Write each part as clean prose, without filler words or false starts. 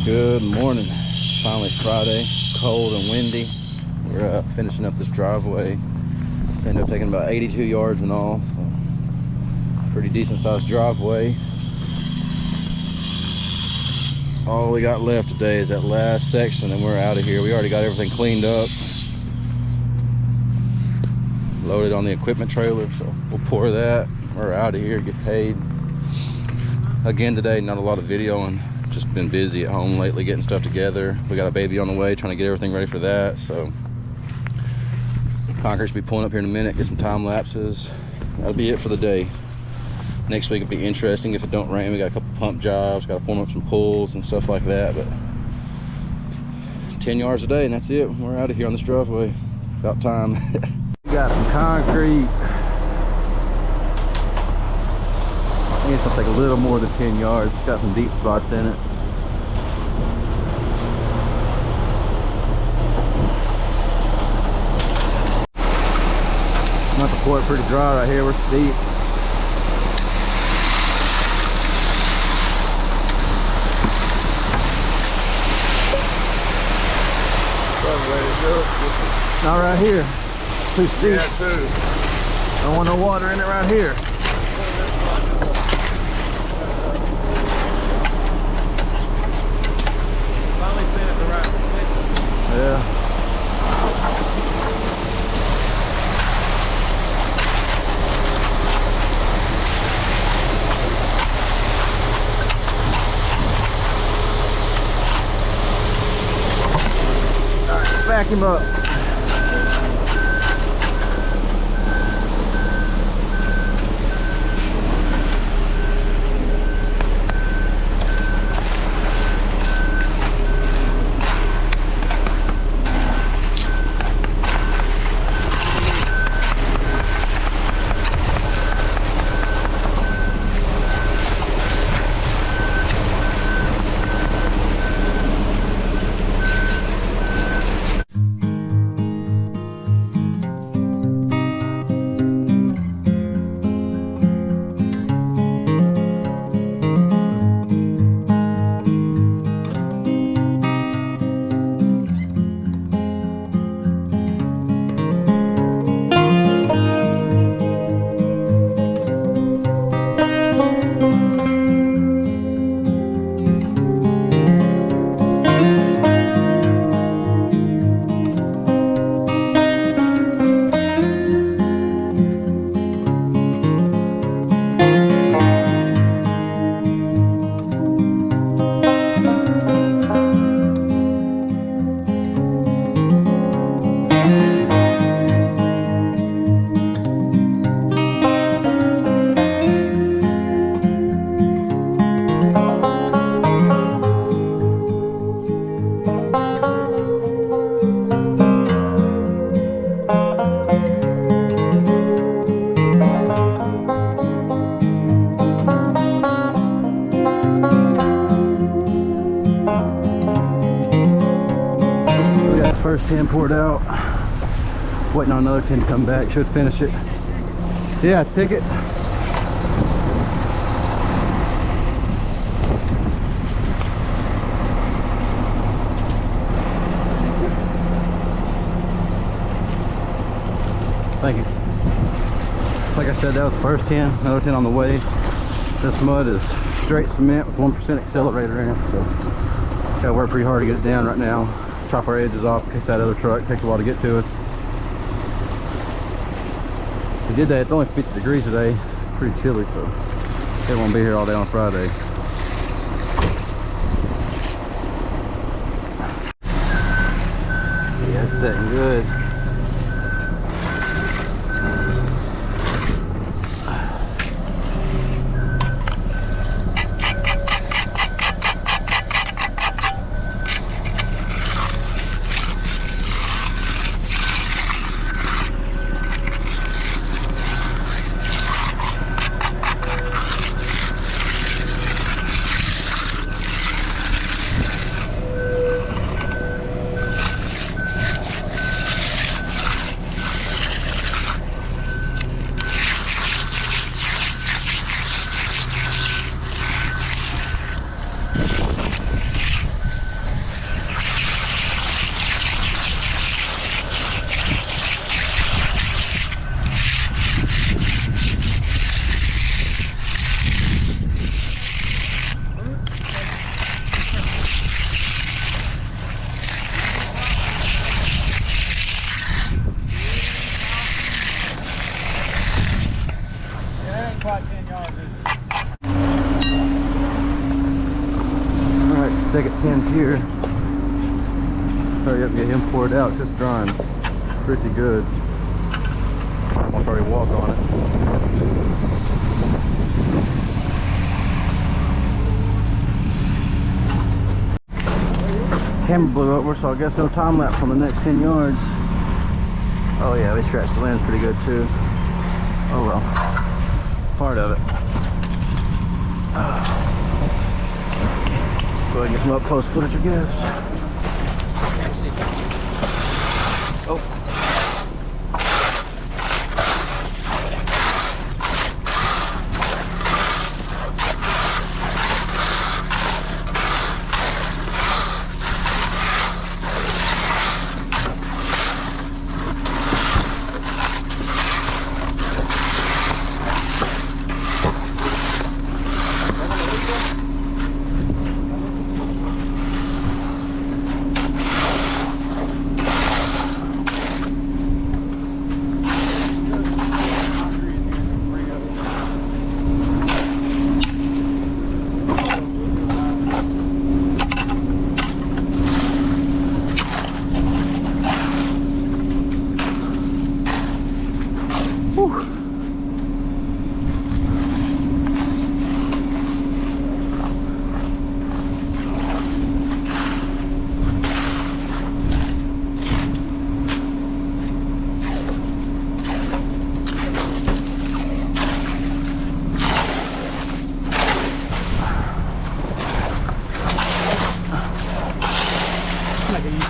Good morning. Finally Friday, cold and windy. We're finishing up this driveway. Ended up taking about 82 yards in all, so pretty decent sized driveway. All we got left today is that last section and we're out of here. We already got everything cleaned up, loaded on the equipment trailer, so we'll pour that. We're out of here, get paid. Again today, not a lot of videoing. Just been busy at home lately getting stuff together. We got a baby on the way, trying to get everything ready for that. So concrete should be pulling up here in a minute, get some time lapses. That'll be it for the day. Next week will be interesting if it don't rain. We got a couple pump jobs, got to form up some pulls and stuff like that. But 10 yards a day and that's it. We're out of here on this driveway. About time. We got some concrete. I think it's gonna take a little more than 10 yards. It's got some deep spots in it. I'm gonna have to pour it pretty dry right here. We're steep. Not right here. Too steep. Yeah, too. Don't want no water in it right here. Yeah. All right, back him up. First 10 poured out. Waiting on another 10 to come back. Should finish it. Yeah, ticket. Thank you. Like I said, that was the first 10. Another 10 on the way. This mud is straight cement with 1% accelerator in it, so gotta work pretty hard to get it down right now. Chop our edges off in case that other truck takes a while to get to us. We did that. It's only 50 degrees today. Pretty chilly, so it won't be here all day on Friday. Yeah, it's setting good. second tins here. Hurry up and get him poured out. It's just drying pretty good. Almost already walked on it. Camera blew over, so I guess no time lapse on the next 10 yards. Oh yeah, we scratched the lens pretty good too. Oh well, part of it. Go ahead and get some up close footage, I guess. Oh.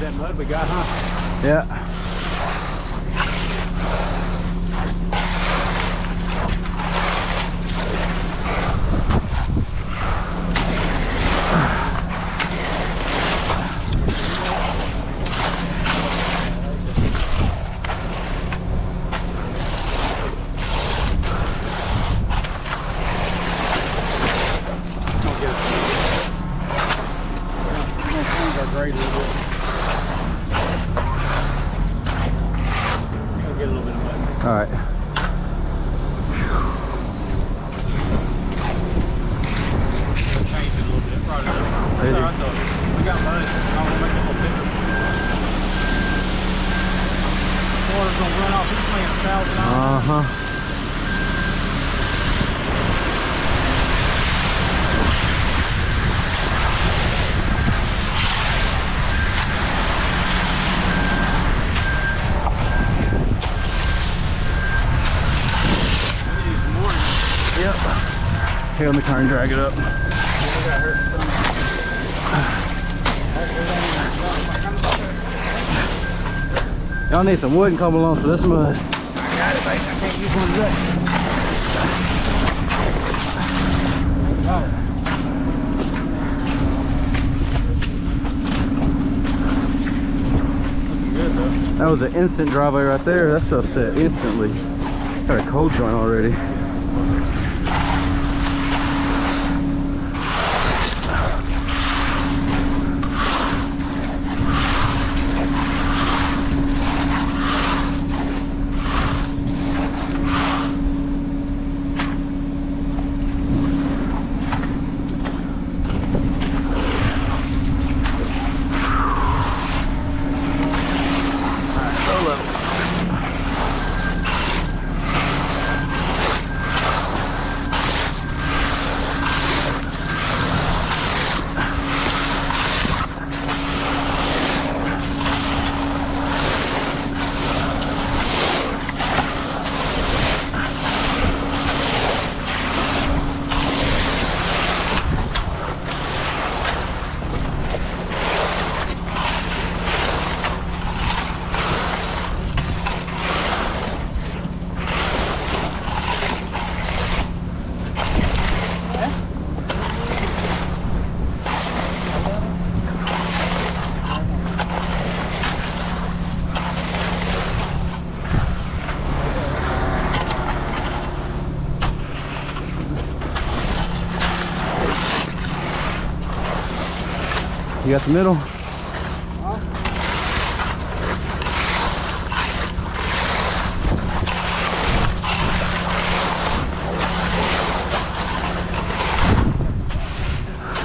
That mud we got, huh? Yeah. Great a little bit. We'll get a little bit of mud. All right. Change it a little bit. Right there. Hey. So I thought we got mud. I want to make it a little thicker. Water's gonna run off. He's playing 1,000 on. Yep. Here, let me try and drag it up. Y'all need some wood and come along for this mud. I got it, mate. I can't use one today. Got it. Looking good though. That was an instant driveway right there. That stuff set instantly. Got a cold joint already. You got the middle?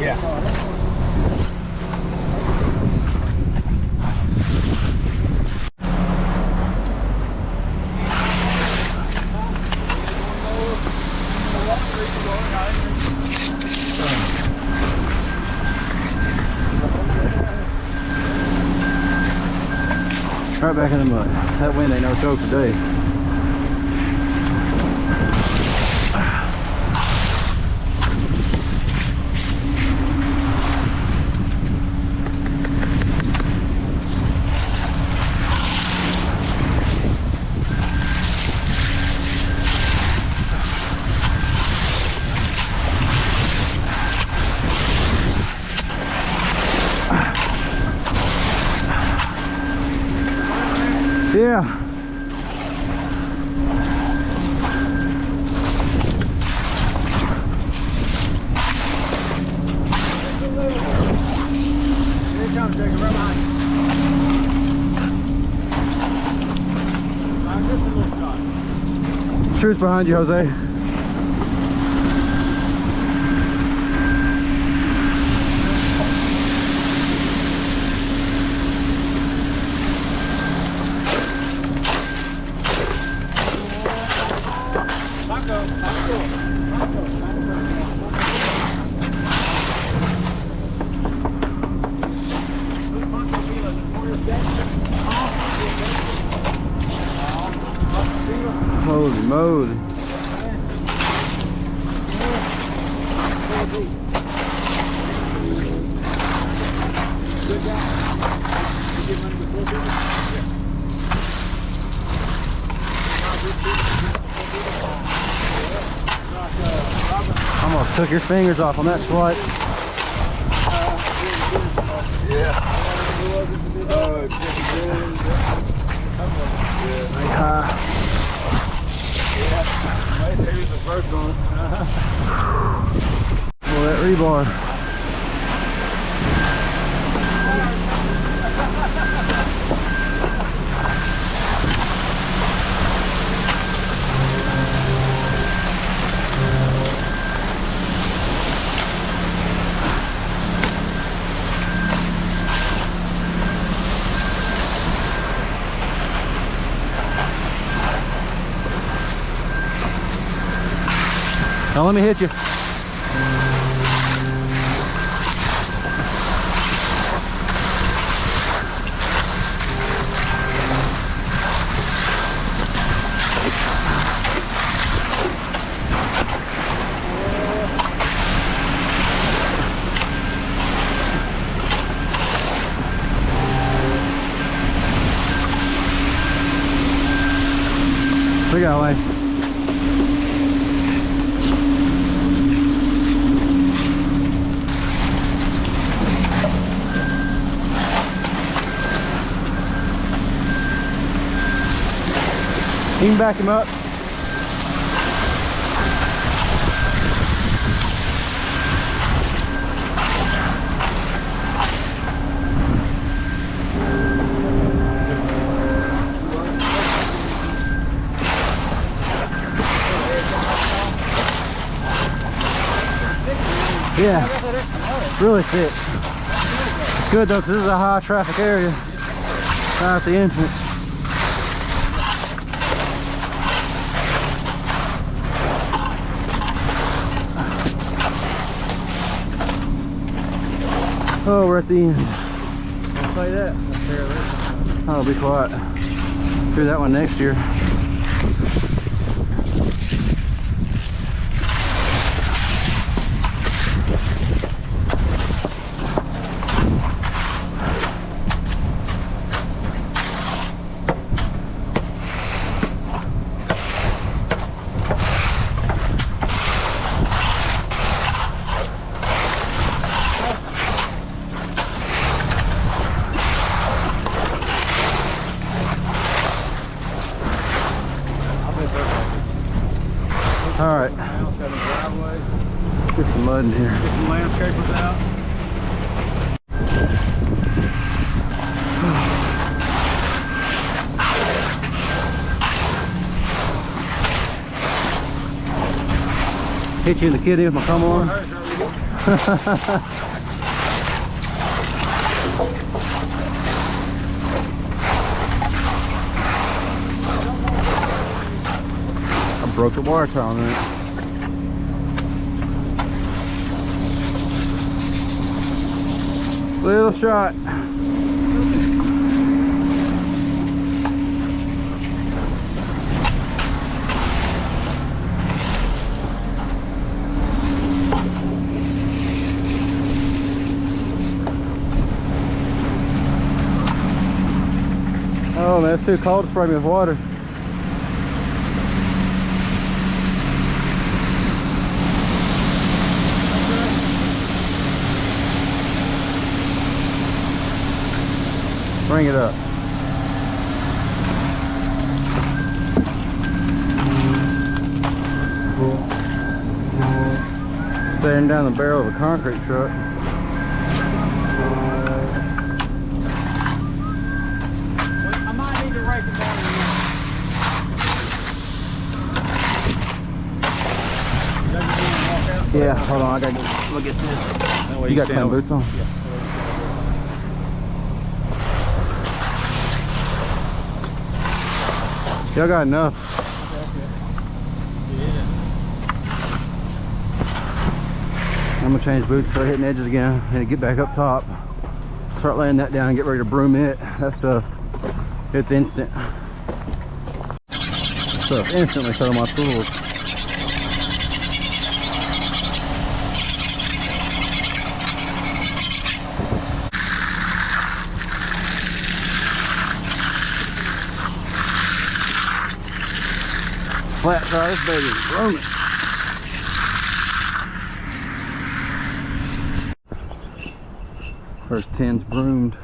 Yeah. Right back in the mud. That wind ain't no joke today. Yeah. Here it comes, Jacob, right behind you. Just a little shot. Truth behind you, Jose. Holy moly. Good job. You get money before dinner? Almost took your fingers off on that swipe. Maybe the first one. Well, that rebar. Now let me hit you. Look out, Lane. You can back him up. Yeah, it's really thick. It's good though, because this is a high traffic area right at the entrance. Oh, we're at the end. Don't say that. Oh, be quiet. Do that one next year. All right, get some mud in here. Get some landscapers out. Hit you in the kitty with my come on. I broke the wire tie on it. Little shot. Oh man, it's too cold to spray me with water. Bring it up. Staring down the barrel of a concrete truck. I might need to rake it down again. Yeah, hold on, I gotta look at this. You got clean boots on? Yeah. Y'all got enough. I'm gonna change boots, start hitting edges again, and get back up top. Start laying that down and get ready to broom it. That stuff, it's instant. Stuff instantly settle my tools. Flat tire, this baby is brooming. First 10's broomed.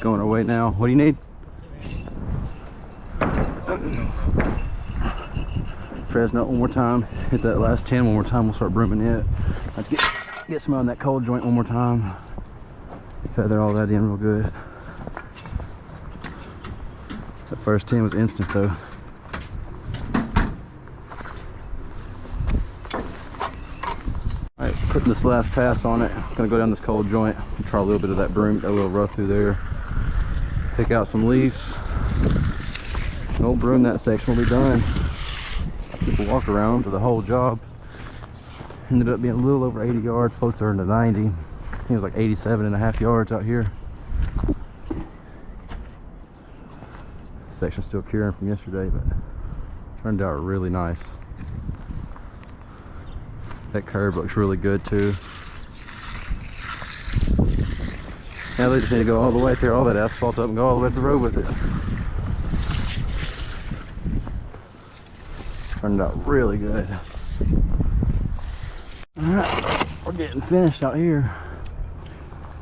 Going away now. What do you need? Press nut one more time. Hit that last 10 one more time. We'll start brooming it. Let's get some on that cold joint one more time. Feather all that in real good. That first 10 was instant though. Alright, putting this last pass on it. Gonna go down this cold joint and try a little bit of that broom, got a little rough through there. Take out some leaves. Don't broom that section, will be done. People walk around for the whole job. Ended up being a little over 80 yards, closer to 90. I think it was like 87.5 yards out here. Section's still curing from yesterday, but turned out really nice. That curve looks really good too. Now they just need to go all the way through all that asphalt up and go all the way up the road with it. Turned out really good. Alright, we're getting finished out here.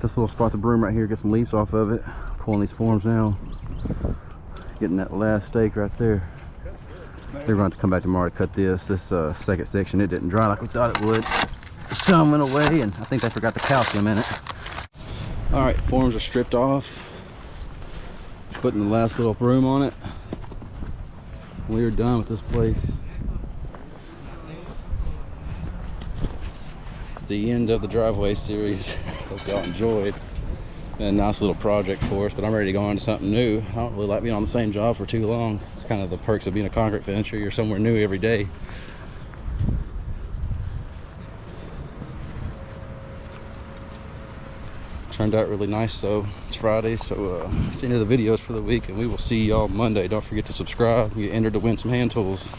This little spot, the broom right here, get some leaves off of it. Pulling these forms now. Getting that last stake right there. They're going to come back tomorrow to cut this second section. It didn't dry like we thought it would. The sun went away and I think they forgot the calcium in it. All right, forms are stripped off. Putting the last little broom on it. We are done with this place. It's the end of the driveway series. Hope y'all enjoyed. Been a nice little project for us, but I'm ready to go on to something new. I don't really like being on the same job for too long. It's kind of the perks of being a concrete finisher. You're somewhere new every day. Turned out really nice. So it's Friday, so that's the end of the videos for the week, and we will see y'all Monday. Don't forget to subscribe. You entered to win some hand tools.